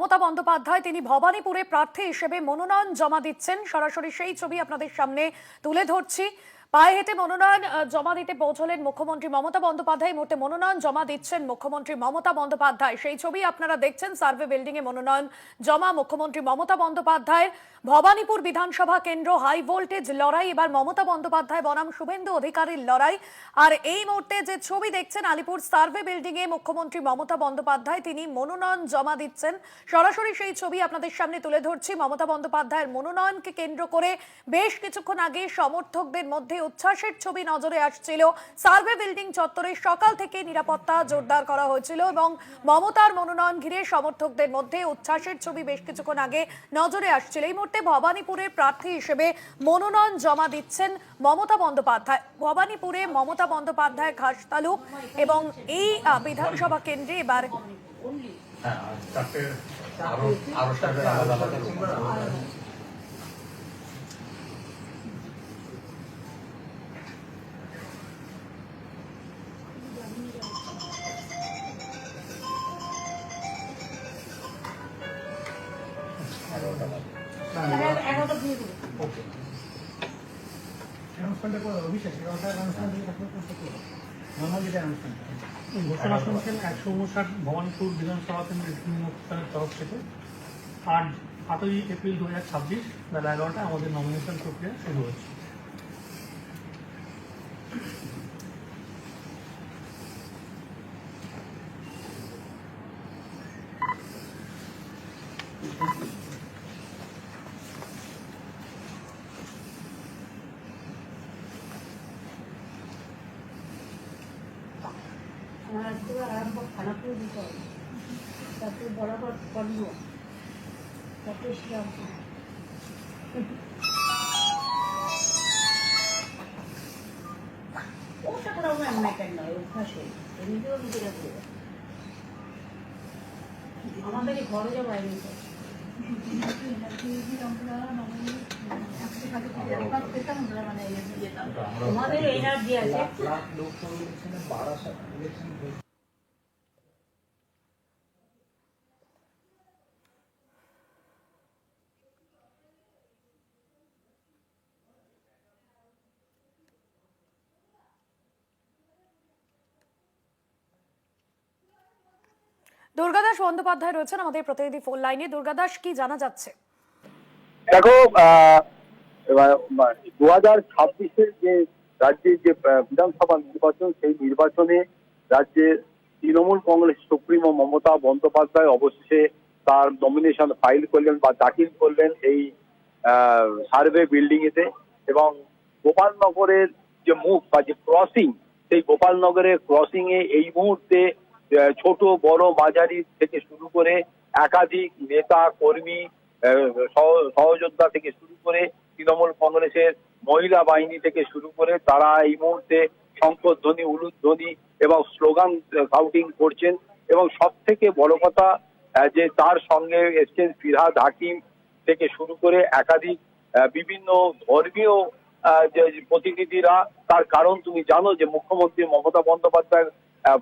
মমতা বন্দ্যোপাধ্যায় তিনি ভবানীপুরে প্রার্থী হিসেবে মনোনয়ন জমা দিচ্ছেন। সরাসরি সেই ছবি আপনাদের সামনে তুলে ধরছি। পায়ে হেঁটে মনোনয়ন জমা দিতে পৌঁছলেন মুখ্যমন্ত্রী মমতা বন্দ্যোপাধ্যায়। মুহূর্তে মনোনয়ন জমা দিচ্ছেন মুখ্যমন্ত্রী মমতা বন্দ্যোপাধ্যায়। সেই ছবি আপনারা দেখছেন। সার্ভে বিল্ডিং এ মনোনয়ন জমা মুখ্যমন্ত্রী মমতা বন্দ্যোপাধ্যায়ের। ভবানীপুর বিধানসভা কেন্দ্র হাই ভোল্টেজ লড়াই, এবার মমতা বন্দ্যোপাধ্যায় বনাম শুভেন্দু অধিকারীর লড়াই। আর এই মুহূর্তে যে ছবি দেখছেন আলিপুর সার্ভে বিল্ডিং এ মুখ্যমন্ত্রী মমতা বন্দ্যোপাধ্যায় তিনি মনোনয়ন জমা দিচ্ছেন। সরাসরি সেই ছবি আপনাদের সামনে তুলে ধরছি। মমতা বন্দ্যোপাধ্যায়ের মনোনয়নকে কেন্দ্র করে বেশ কিছুক্ষণ আগে সমর্থকদের মধ্যে উচ্ছ্বাসের ছবি নজরে আসছিল। সার্ভে বিল্ডিং চত্বরে সকাল থেকে নিরাপত্তা জোরদার করা হয়েছিল এবং মমতার মনোনয়ন ঘিরে সমর্থকদের মধ্যে উচ্ছ্বাসের ছবি বেশ কিছুক্ষণ আগে নজরে আসছিল। এই মুহূর্তে ভবানীপুরের প্রার্থী হিসেবে মনোনয়ন জমা দিচ্ছেন মমতা বন্দ্যোপাধ্যায়। ভবানীপুরে মমতা বন্দ্যোপাধ্যায় ঘাসতালুক এবং এই বিধানসভা কেন্দ্রে এবার ঘোষণা শুনছেন 159 ভবানীপুর বিধানসভা কেন্দ্রের তরফ থেকে। আজ 7ই এপ্রিল 2026 বেলা 11টায় আমাদের নমিনেশন প্রক্রিয়া শুরু হচ্ছে। আরম্ভ খানাপুর দিতে হবে, তারপরে বরাবর করল, তারপরে শ্রীরামপুর। ওটা করা আমার ম্যাটার নয়, অভ্যাস হয়ে এমনিতেও নিজেরা করে আমাদের ঘরে যা বাইরে তোমাদের এনার্জি আছে। দুর্গাদাস বন্দ্যোপাধ্যায় রয়েছেন আমাদের প্রতিনিধি ফোন লাইনে। দুর্গাদাস, কি জানা যাচ্ছে? দেখো, 2026-এর যে রাজ্যের যে বিধানসভা নির্বাচন, সেই নির্বাচনে রাজ্যের তৃণমূল কংগ্রেস সুপ্রিমো মমতা বন্দ্যোপাধ্যায় অবশেষে তার নমিনেশন ফাইল করলেন বা দাখিল করলেন এই সার্ভে বিল্ডিং এতে। এবং গোপালনগরের যে মুখ বা যে ক্রসিং, সেই গোপালনগরের ক্রসিং এ এই মুহূর্তে ছোট বড় মাঝারি থেকে শুরু করে একাধিক নেতা কর্মী, সহযোদ্ধা থেকে শুরু করে তৃণমূল কংগ্রেসের মহিলা বাহিনী থেকে শুরু করে তারা এই মুহূর্তে শঙ্খধ্বনি, উলুধ্বনি এবং স্লোগান কাউন্টিং করছেন। এবং সব থেকে বড় কথা যে তার সঙ্গে এসছেন ফিরহাদ হাকিম থেকে শুরু করে একাধিক বিভিন্ন ধর্মীয় যে প্রতিনিধিরা। তার কারণ তুমি জানো যে মুখ্যমন্ত্রী মমতা বন্দ্যোপাধ্যায়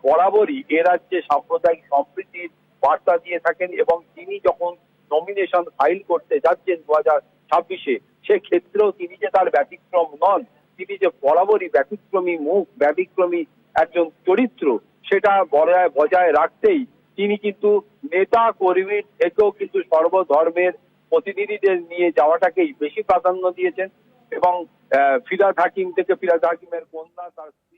বরাবরই এ রাজ্যে সাম্প্রদায়িক সম্প্রীতির বার্তা দিয়ে থাকেন এবং তিনি যখন নমিনেশন ফাইল করতে যাচ্ছেন 2026-এ, সেক্ষেত্রেও তিনি যে তার ব্যতিক্রম নন, তিনি যে বরাবরই ব্যতিক্রমী মুখ, ব্যতিক্রমী একজন চরিত্র, সেটা বজায় রাখতেই তিনি কিন্তু নেতা কর্মীর থেকেও কিন্তু সর্বধর্মের প্রতিনিধিদের নিয়ে যাওয়াটাকেই বেশি প্রাধান্য দিয়েছেন। এবং ফিরহাদ হাকিম থেকে ফিরহাদ হাকিমের কন্যা, তার স্ত্রী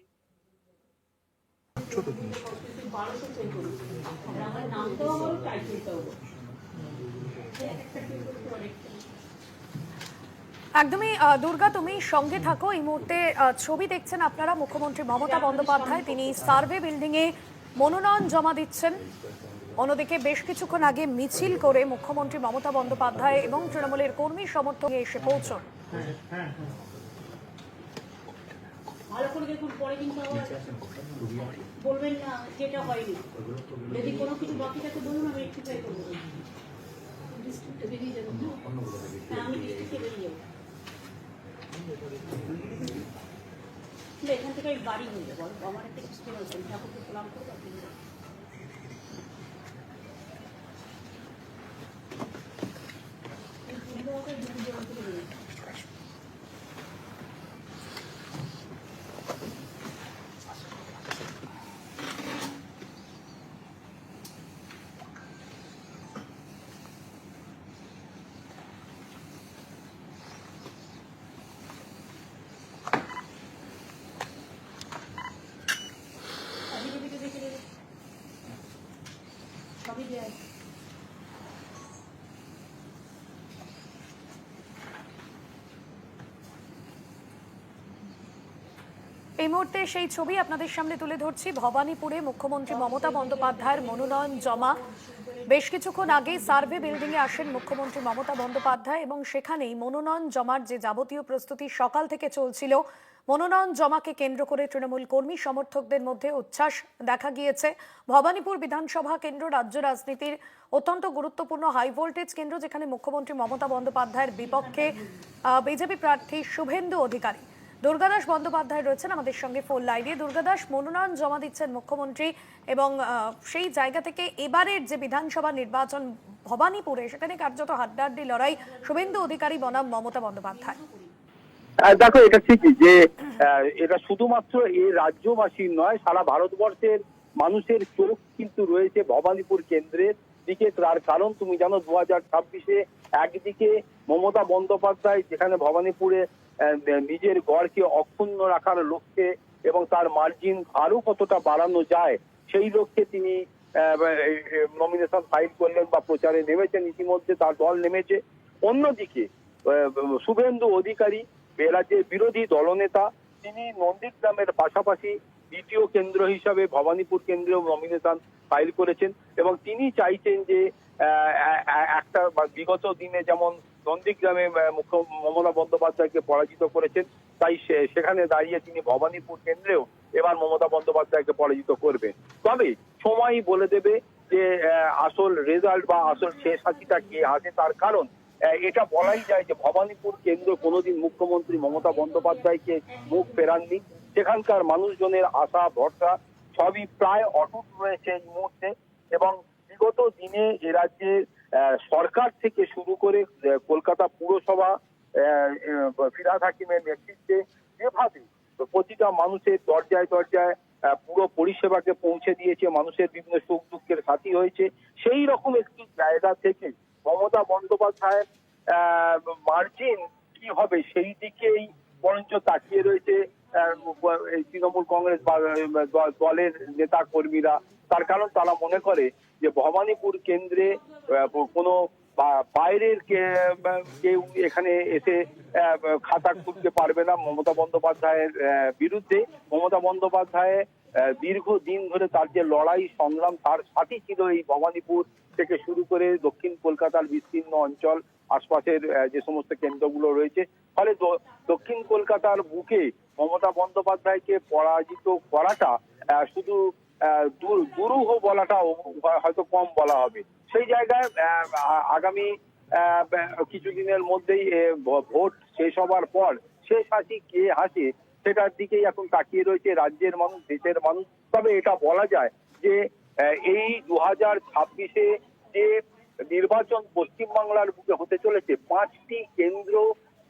একদমই। দুর্গা, তুমি সঙ্গে থাকো। এই মুহূর্তে ছবি দেখছেন আপনারা। মুখ্যমন্ত্রী মমতা বন্দ্যোপাধ্যায় তিনি সার্ভে বিল্ডিং এ মনোনয়ন জমা দিচ্ছেন। অন্যদিকে বেশ কিছুক্ষণ আগে মিছিল করে মুখ্যমন্ত্রী মমতা বন্দ্যোপাধ্যায় এবং তৃণমূলের কর্মী সমর্থক এসে পৌঁছন। ভালো করে দেখুন, পরে কিন্তু বলবেন না যেটা হয়নি। যদি কোনো কিছু বাকি থাকে বলুন, আমি রেকটিফাই করবো। ডিস্ট্রিক্টে বেরিয়ে যাবো, হ্যাঁ আমি ডিস্ট্রিক্টে বেরিয়ে যাবো। এখান থেকে বাড়ি হয়ে যাবো, আমার একটা সিস্টেম আছে, ঠাকুরকে প্রণাম করবো। সবই দেয়। এই মুহূর্তে সেই ছবি আপনাদের সামনে তুলে ধরছি। ভবানীপুরে মুখ্যমন্ত্রী মমতা বন্দ্যোপাধ্যায়ের মনোনয়ন জমা। বেশ কিছুক্ষণ আগে সার্ভে বিল্ডিং এ আসেন মুখ্যমন্ত্রী মমতা বন্দ্যোপাধ্যায় এবং সেখানেই মনোনয়ন জমার যে যাবতীয় প্রস্তুতি সকাল থেকে চলছিল, মনোনয়ন জমাকে কেন্দ্র করে তৃণমূল কর্মী সমর্থকদের মধ্যে উচ্ছ্বাস দেখা গিয়েছে। ভবানীপুর বিধানসভা কেন্দ্র রাজ্য রাজনীতির অত্যন্ত গুরুত্বপূর্ণ হাই ভোল্টেজ কেন্দ্র, যেখানে মুখ্যমন্ত্রী মমতা বন্দ্যোপাধ্যায়ের বিপক্ষে বিজেপি প্রার্থী শুভেন্দু অধিকারী। দুর্গাদাস বন্দ্যোপাধ্যায় রয়েছেন আমাদের সঙ্গে ফোন লাইনে। দুর্গাদাস, মনোনয়ন জমা দিচ্ছেন মুখ্যমন্ত্রী এবং সেই জায়গা থেকে এবারের যে বিধানসভা নির্বাচন ভবানীপুরে, সেখানে কার্যত হাড্ডাহাড্ডি লড়াই শুভেন্দু অধিকারী বনাম মমতা বন্দ্যোপাধ্যায়। দেখো, এটা ঠিকই যে এটা শুধুমাত্র এই রাজ্যবাসীর নয়, সারা ভারতবর্ষের মানুষের চোখ কিন্তু রয়েছে ভবানীপুর কেন্দ্রের দিকে। তার কারণ তুমি জানো, 2026-এ একদিকে মমতা বন্দ্যোপাধ্যায় যেখানে ভবানীপুরে নিজের গড়কে অক্ষুণ্ণ রাখার লক্ষ্যে এবং তার মার্জিন আরো কতটা বাড়ানো যায় সেই লক্ষ্যে তিনি নমিনেশন ফাইল করলেন বা প্রচারে নেমেছেন, ইতিমধ্যে তার দল নেমেছে। অন্যদিকে শুভেন্দু অধিকারী রাজ্যের বিরোধী দলনেতা, তিনি নন্দীগ্রামের পাশাপাশি দ্বিতীয় কেন্দ্র হিসাবে ভবানীপুর কেন্দ্রেও নমিনেশন ফাইল করেছেন এবং তিনি চাইছেন যে একটা বিগত দিনে যেমন নন্দীগ্রামে মমতা বন্দ্যোপাধ্যায়কে পরাজিত করেছেন, তাই সেখানে দাঁড়িয়ে তিনি ভবানীপুর কেন্দ্রেও এবার মমতা বন্দ্যোপাধ্যায়কে পরাজিত করবেন। তবে সময়ই বলে দেবে যে আসল রেজাল্ট বা আসল শেষ হাসিটা কে আসে। তার কারণ এটা বলাই যায় যে ভবানীপুর কেন্দ্র কোনোদিন মুখ্যমন্ত্রী মমতা বন্দ্যোপাধ্যায়কে মুখ ফেরাননি। সেখানকার মানুষজনের আশা ভরসা সবই প্রায় অটুট রয়েছে এই মুহূর্তে এবং বিগত দিনে এ রাজ্যে সরকার থেকে শুরু করে কলকাতা পুরসভা ফিরহাদ হাকিমের নেতৃত্বে যেভাবে প্রতিটা মানুষের দরজায় দরজায় পুরো পরিষেবাকে পৌঁছে দিয়েছে, মানুষের বিভিন্ন সুখ দুঃখের সাথী হয়েছে, সেই রকম একটি জায়গা থেকে মমতা বন্দ্যোপাধ্যায়ের মার্জিন কি হবে সেই দিকেই বরঞ্চ তাকিয়ে রয়েছে তৃণমূল কংগ্রেস দলের নেতা কর্মীরা। তার কারণ তারা মনে করে যে ভবানীপুর কেন্দ্রে কোনো বাইরের কেউ এখানে এসে খাতা খুলতে পারবে না মমতা বন্দ্যোপাধ্যায়ের বিরুদ্ধে। মমতা বন্দ্যোপাধ্যায় দীর্ঘদিন ধরে তার যে লড়াই সংগ্রাম, তার সাথী ছিল এই ভবানীপুর থেকে শুরু করে দক্ষিণ কলকাতার বিস্তীর্ণ অঞ্চল, আশপাশের যে সমস্ত কেন্দ্রগুলো রয়েছে। ফলে দক্ষিণ কলকাতার বুকে মমতা বন্দ্যোপাধ্যায়কে পরাজিত করাটা শুধু দুরূহ বলাটা হয়তো কম বলা হবে। সেই জায়গায় আগামী কিছুদিনের মধ্যেই ভোট শেষ হবার পর শেষ হাসি কে হাসে সেটার দিকেই এখন তাকিয়ে রয়েছে রাজ্যের মানুষ, দেশের মানুষ। তবে এটা বলা যায় যে এই 2026-এ যে নির্বাচন পশ্চিমবাংলার বুকে হতে চলেছে, 5টি কেন্দ্র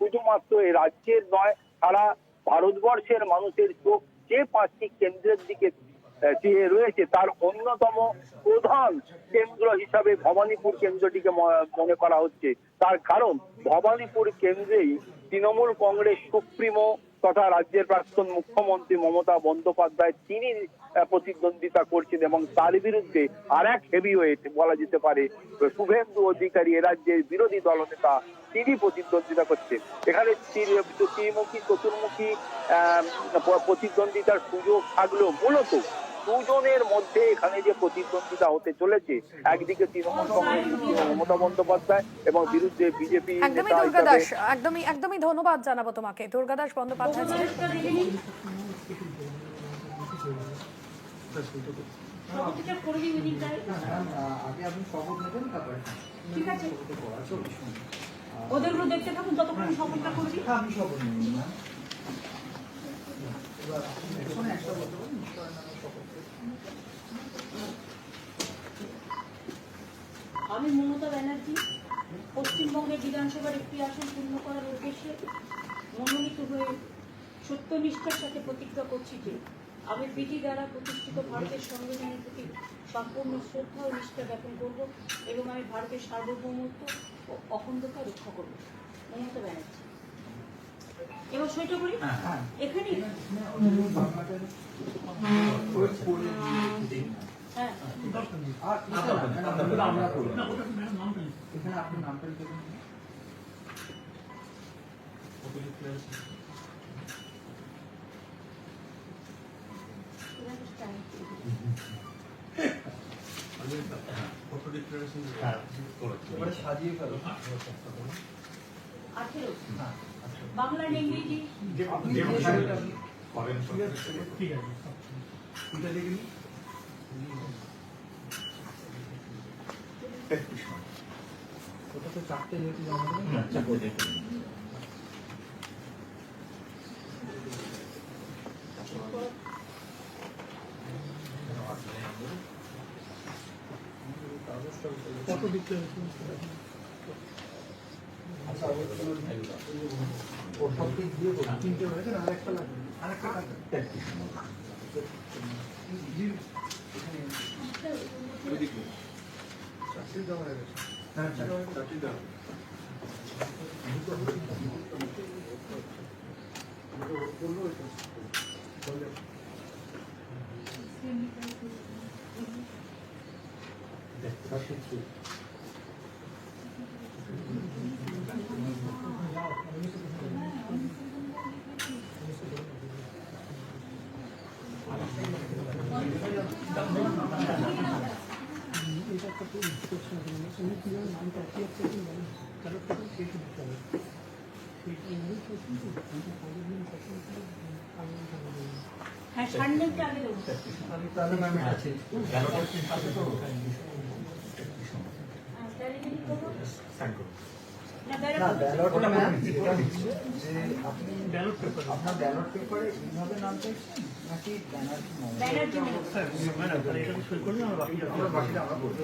শুধুমাত্র এই রাজ্যের নয়, সারা ভারতবর্ষের মানুষের চোখ যে 5টি কেন্দ্রের দিকে চেয়ে রয়েছে তার অন্যতম প্রধান কেন্দ্র হিসাবে ভবানীপুর কেন্দ্রটিকে মনে করা হচ্ছে। তার কারণ ভবানীপুর কেন্দ্রেই তৃণমূল কংগ্রেস সুপ্রিমো তথা রাজ্যের প্রাক্তন মুখ্যমন্ত্রী মমতা বন্দ্যোপাধ্যায় তিনি প্রতিদ্বন্দ্বিতা করছেন এবং তার বিরুদ্ধে আর এক হেভিওয়েট বলা যেতে পারে শুভেন্দু অধিকারী, এ রাজ্যের বিরোধী দলনেতা, তিনি প্রতিদ্বন্দ্বিতা করছেন। এখানে ত্রিমুখী চতুর্মুখী প্রতিদ্বন্দ্বিতার সুযোগ থাকলেও মূলত দুজনের মধ্যে এখানে যে প্রতিদ্বন্দ্বিতা হতে চলেছে, একদিকে তৃণমূল কংগ্রেস মমতা বন্দ্যোপাধ্যায় এবং বিরুদ্ধে বিজেপি। একদমই দুর্গাদাস, একদমই ধন্যবাদ জানাবো তোমাকে। দুর্গাদাস বন্দ্যোপাধ্যায় ঠিক আছে, ওদেরগুলো দেখতে থাকুন ততক্ষণ শপথটা করবি। আমি মমতা ব্যানার্জি পশ্চিমবঙ্গের বিধানসভার একটি আসন পূর্ণ করার উদ্দেশ্যে মনোনীত হয়ে সত্যনিষ্ঠার সাথে প্রতিজ্ঞা করছি যে আমি বিধি দ্বারা প্রতিষ্ঠিত ভারতের সংবিধানের প্রতি সম্পূর্ণ শ্রদ্ধা ও নিষ্ঠা জ্ঞাপন করব এবং আমি ভারতের সার্বভৌমত্ব ও অখণ্ডতা রক্ষা করব। মমতা ব্যানার্জি। এবার সইটা করি এখানে। হ্যাঁ দরকার নেই। আর আমরা করব না, ওটা ম্যাডাম নামটা লিখুন। এখানে আপনার নামটা লিখে দিন এবারে সাজিয়ে ফেলো 18 বাংলা না ইংরেজি আপনি ঠিক আছে। এটা লিখে নিন ওটা তো চারটে যেহেতু জমা দেবেন কত ডিক্লারেশন ওর সব দিক দিয়ে বলুন তিনটে হয়েছে না আরেকটা লাগবে আরেকটা লাগবে চারটে জমা হয়ে গেছে হ্যাঁ চারটে জমা হ্যাঁ সান্ডেলটা আগে দেবো তাহলে ম্যাম আছে তাহলে যদি করবো না না ব্যালট ব্যালটটা ম্যাম এটা হচ্ছে যে আপনি ব্যালট পেপার আপনার ব্যালট পেপারে এইভাবে নাম চাইছেন নাকি ব্যানার্জি ব্যানার্জি নেই ম্যাডাম তাহলে এটা সই করলে আমরা বাকিটা আমরা বাকিটা আমরা করবো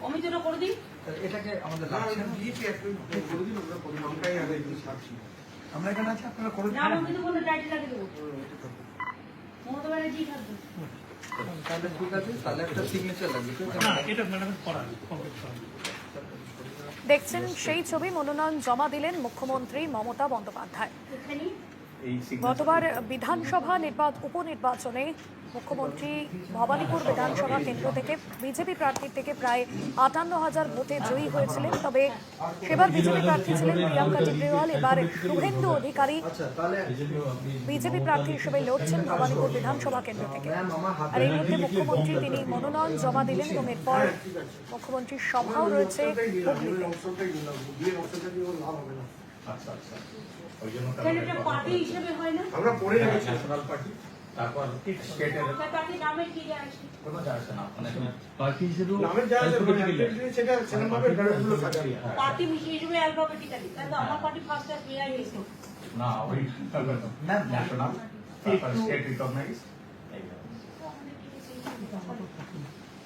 অমিতটা করে দিই এটাকে আমাদের রাখছেন আমরা এখানে আছি আপনারা করে না অমিত কোনো টাইটেল আগে দেবো মমতা ব্যানার্জি থাকবে তাহলে ঠিক আছে তাহলে একটা সিগনেচার লাগবে না এটা ম্যাডামের করা কমপ্লিট করা দেখছেন সেই ছবি, মনোনয়ন জমা দিলেন মুখ্যমন্ত্রী মমতা বন্দ্যোপাধ্যায়। এখানে গতবার বিধানসভা উপনির্বাচনে মুখ্যমন্ত্রী ভবানীপুর বিধানসভা কেন্দ্র থেকে বিজেপি প্রার্থীর থেকে প্রায় 58,000 ভোটে জয়ী হয়েছিলেন। তবে সেবার বিজেপি প্রার্থী ছিলেন প্রিয়াঙ্কা টেবরিওয়াল। এবার শুভেন্দু অধিকারী আচ্ছা তাহলে বিজেপি প্রার্থী হিসেবে লড়ছেন ভবানীপুর বিধানসভা কেন্দ্র থেকে। ম্যাম আমার আর এই মুহূর্তে মুখ্যমন্ত্রী তিনি মনোনয়ন জমা দিলেন এবং এরপর মুখ্যমন্ত্রীর সভাও রয়েছে হুগলিতে। আচ্ছা আচ্ছা ওই জন্য তাহলে এটা পার্টি হিসেবে হয় না আমরা পড়ে রেখেছি ন্যাশনাল পার্টি তারপর স্টেটের তার পার্টি নামে কি যায় আসে কোনো যায় আসে না মানে পার্টি হিসেবেও নামের যা আছে সেটা সেরকমভাবে ব্যালটগুলো সাজাবে পার্টি হিসেবে অ্যালফাবেটিক্যালি তাহলে আমার পার্টি ফার্স্ট আর পেয়ার হয়েছে না ওই ন্যাশনাল তারপর স্টেট রিকগনাইজ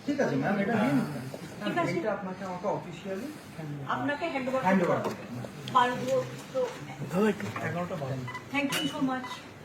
ঠিক আছে ম্যাম এটা নিন ঠিক আছে। এটা আপনাকে আমাকে অফিসিয়ালি আপনাকে হ্যান্ড হ্যান্ড ওভার ভালো তো দাদা একটু 11টা বাজে থ্যাংক ইউ সো মাচ